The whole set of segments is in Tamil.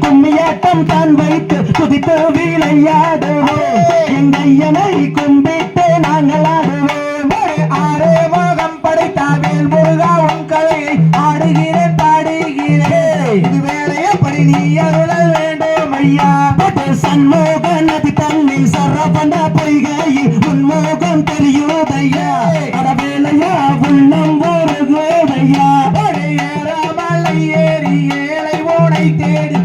கும்மியாட்டம் தான் வைத்து குதித்து விளையாடுவோம் எங்கையனை கும்பிட்டு நாங்கள் ஆடுவோம் ஆரே மோகம் படைத்தாவேல் முருகா உன் கலையை ஆடுகிறேன் பாடுகிறேன் இது வேலையப்படி நீ அருளல் வேண்டும் ஐயா சண்முக நதி தன்னில் சரபண பொய்கையில் உன்முகம் தெரியுதையா அடவேலையா உள்ளம் ஒரு கோதையா ஏறாமலை ஏறி ஏழை ஓடை தேடி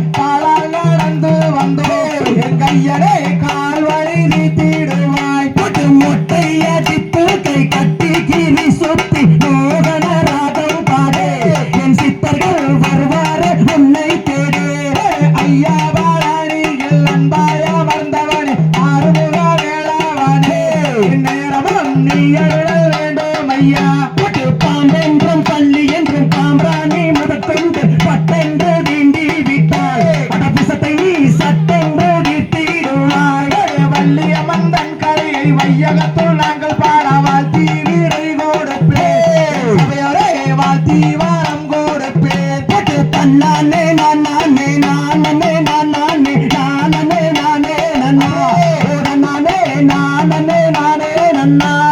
கையடே கால்வழி நீ தீடுவாய் புட்டு முட்டைய சித்து கை கட்டி கிரி சுத்தி மோகன ராகம் பாடே என் சித்தர்கள் வருவாரு உன்னை தேடே ஐயா பாராணிகள் அன்பாய மறந்தவனே ஆறுமுக வேளாவனே நேரமும் நீ அருள வேண்டும் ஐயா புட்டு பாம்பென்றும் பள்ளி என்றும் பாம்ராணி முதற்கொண்டு பட்டென்று தீண்டி விட்டாய் அடபிசத்தை நீ சட்டென்று வையகத்துள் நாங்கள் பாட வாழ்த்தி வீரை கொடுப்பேன் வாழ்த்தி வாரம் கொடுப்பேன் தன்னானே நானே நானே நானே நானே நானே நானே நானே நானே நானே நானே